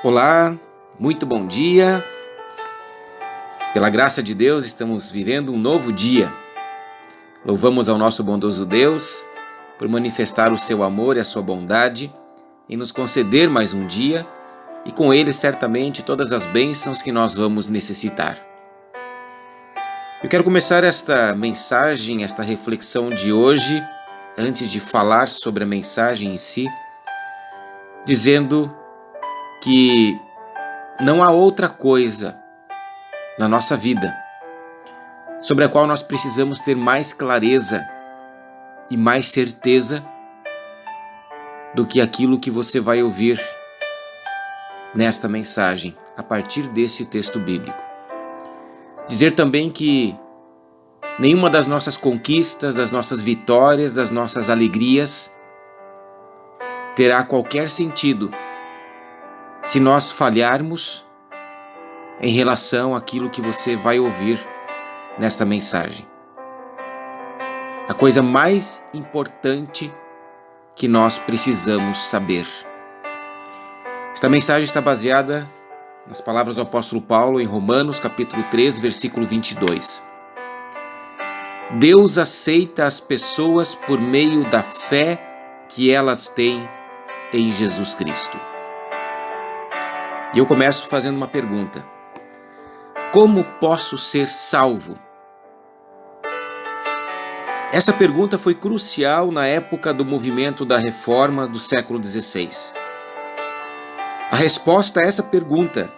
Olá, muito bom dia. Pela graça de Deus, estamos vivendo um novo dia. Louvamos ao nosso bondoso Deus por manifestar o seu amor e a sua bondade em nos conceder mais um dia e com ele certamente todas as bênçãos que nós vamos necessitar. Eu quero começar esta mensagem, esta reflexão de hoje, antes de falar sobre a mensagem em si, dizendo que não há outra coisa na nossa vida sobre a qual nós precisamos ter mais clareza e mais certeza do que aquilo que você vai ouvir nesta mensagem, a partir desse texto bíblico. Dizer também que nenhuma das nossas conquistas, das nossas vitórias, das nossas alegrias terá qualquer sentido se nós falharmos em relação àquilo que você vai ouvir nesta mensagem. A coisa mais importante que nós precisamos saber. Esta mensagem está baseada nas palavras do apóstolo Paulo em Romanos capítulo 3, versículo 22. Deus aceita as pessoas por meio da fé que elas têm em Jesus Cristo. E eu começo fazendo uma pergunta. Como posso ser salvo? Essa pergunta foi crucial na época do movimento da Reforma do século XVI. A resposta a essa pergunta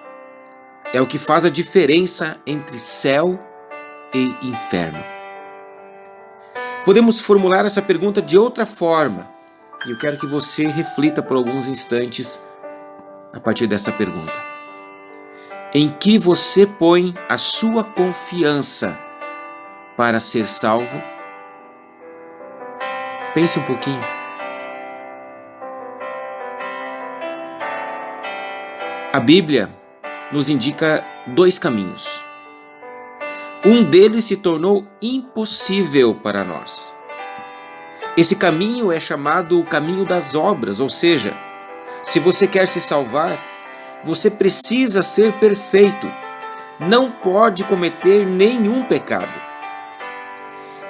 é o que faz a diferença entre céu e inferno. Podemos formular essa pergunta de outra forma, e eu quero que você reflita por alguns instantes a partir dessa pergunta. Em que você põe a sua confiança para ser salvo? Pense um pouquinho. A Bíblia nos indica dois caminhos. Um deles se tornou impossível para nós. Esse caminho é chamado o caminho das obras, ou seja, se você quer se salvar, você precisa ser perfeito. Não pode cometer nenhum pecado.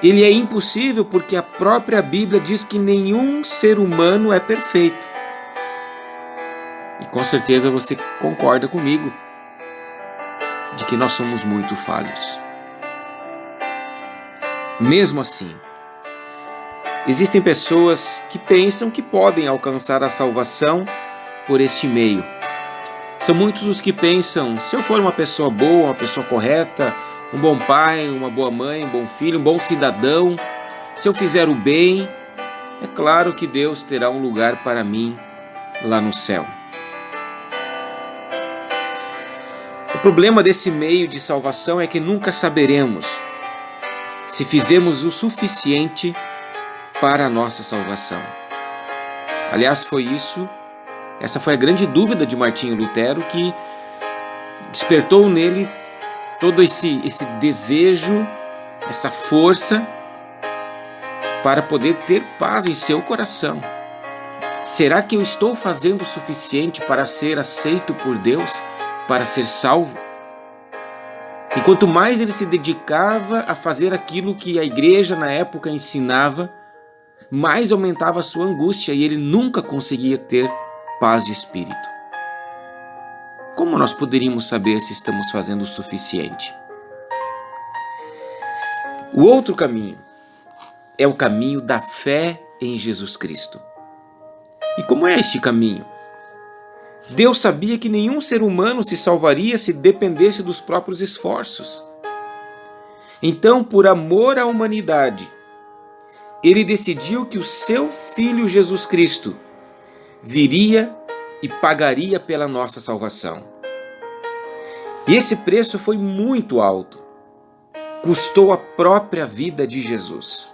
Ele é impossível porque a própria Bíblia diz que nenhum ser humano é perfeito. E com certeza você concorda comigo de que nós somos muito falhos. Mesmo assim, existem pessoas que pensam que podem alcançar a salvação por este meio. São muitos os que pensam, se eu for uma pessoa boa, uma pessoa correta, um bom pai, uma boa mãe, um bom filho, um bom cidadão, se eu fizer o bem, é claro que Deus terá um lugar para mim lá no céu. O problema desse meio de salvação é que nunca saberemos se fizemos o suficiente para a nossa salvação. Aliás, essa foi a grande dúvida de Martinho Lutero, que despertou nele todo esse desejo, essa força para poder ter paz em seu coração. Será que eu estou fazendo o suficiente para ser aceito por Deus, para ser salvo? E quanto mais ele se dedicava a fazer aquilo que a igreja na época ensinava, mais aumentava a sua angústia e ele nunca conseguia ter paz de espírito. Como nós poderíamos saber se estamos fazendo o suficiente? O outro caminho é o caminho da fé em Jesus Cristo. E como é este caminho? Deus sabia que nenhum ser humano se salvaria se dependesse dos próprios esforços. Então, por amor à humanidade, Ele decidiu que o seu Filho Jesus Cristo viria e pagaria pela nossa salvação. E esse preço foi muito alto. Custou a própria vida de Jesus.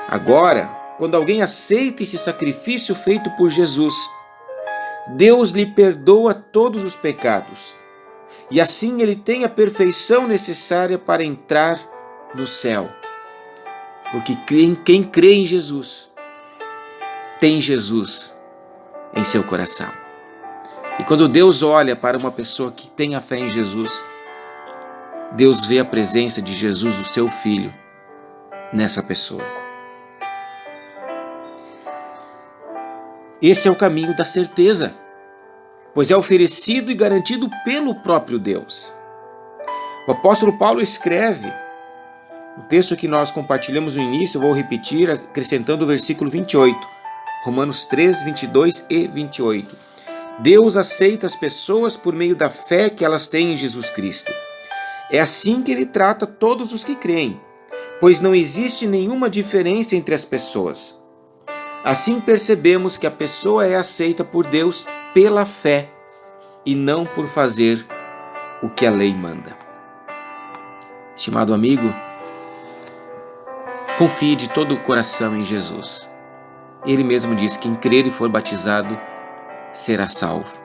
Agora, quando alguém aceita esse sacrifício feito por Jesus, Deus lhe perdoa todos os pecados. E assim ele tem a perfeição necessária para entrar no céu. Porque quem crê em Jesus tem Jesus em seu coração. E quando Deus olha para uma pessoa que tem a fé em Jesus, Deus vê a presença de Jesus, o seu Filho, nessa pessoa. Esse é o caminho da certeza, pois é oferecido e garantido pelo próprio Deus. O apóstolo Paulo escreve, o texto que nós compartilhamos no início, eu vou repetir, acrescentando o versículo 28, Romanos 3, 22 e 28. Deus aceita as pessoas por meio da fé que elas têm em Jesus Cristo. É assim que Ele trata todos os que creem, pois não existe nenhuma diferença entre as pessoas. Assim percebemos que a pessoa é aceita por Deus pela fé e não por fazer o que a lei manda. Estimado amigo, confie de todo o coração em Jesus. Ele mesmo diz que quem crer e for batizado será salvo.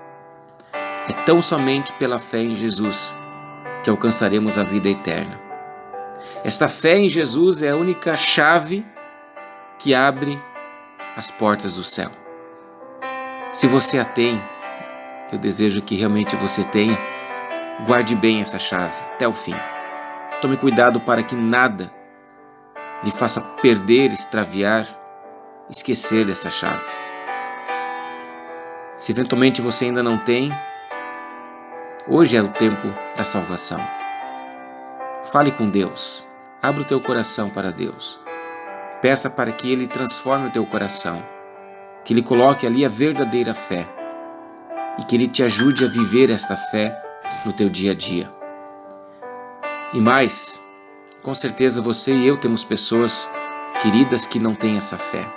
É tão somente pela fé em Jesus que alcançaremos a vida eterna. Esta fé em Jesus é a única chave que abre as portas do céu. Se você a tem, eu desejo que realmente você tenha, guarde bem essa chave até o fim. Tome cuidado para que nada lhe faça perder, extraviar, esquecer dessa chave. Se eventualmente você ainda não tem, hoje é o tempo da salvação. Fale com Deus, abra o teu coração para Deus. Peça para que Ele transforme o teu coração, que Ele coloque ali a verdadeira fé e que Ele te ajude a viver esta fé no teu dia a dia. E mais, com certeza você e eu temos pessoas queridas que não têm essa fé,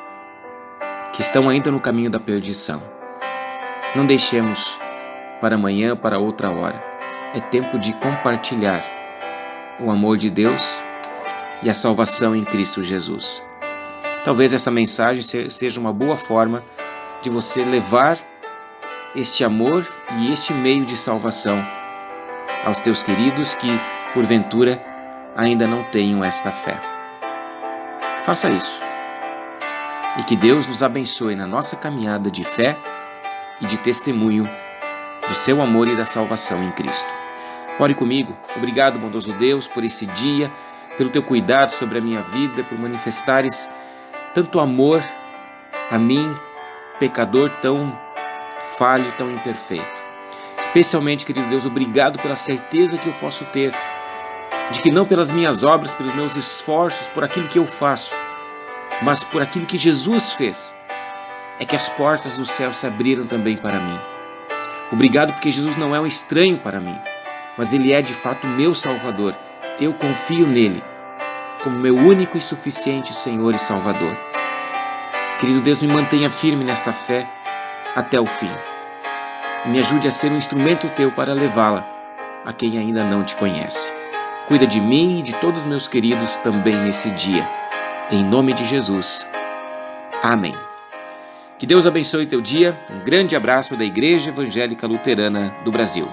que estão ainda no caminho da perdição. Não deixemos para amanhã, para outra hora. É tempo de compartilhar o amor de Deus e a salvação em Cristo Jesus. Talvez essa mensagem seja uma boa forma de você levar este amor e este meio de salvação aos teus queridos que, porventura, ainda não tenham esta fé. Faça isso. E que Deus nos abençoe na nossa caminhada de fé e de testemunho do seu amor e da salvação em Cristo. Ore comigo. Obrigado, bondoso Deus, por esse dia, pelo teu cuidado sobre a minha vida, por manifestares tanto amor a mim, pecador tão falho, tão imperfeito. Especialmente, querido Deus, obrigado pela certeza que eu posso ter de que não pelas minhas obras, pelos meus esforços, por aquilo que eu faço, mas por aquilo que Jesus fez, é que as portas do céu se abriram também para mim. Obrigado porque Jesus não é um estranho para mim, mas Ele é de fato meu Salvador. Eu confio nele como meu único e suficiente Senhor e Salvador. Querido Deus, me mantenha firme nesta fé até o fim. E me ajude a ser um instrumento teu para levá-la a quem ainda não te conhece. Cuida de mim e de todos os meus queridos também nesse dia. Em nome de Jesus. Amém. Que Deus abençoe teu dia. Um grande abraço da Igreja Evangélica Luterana do Brasil.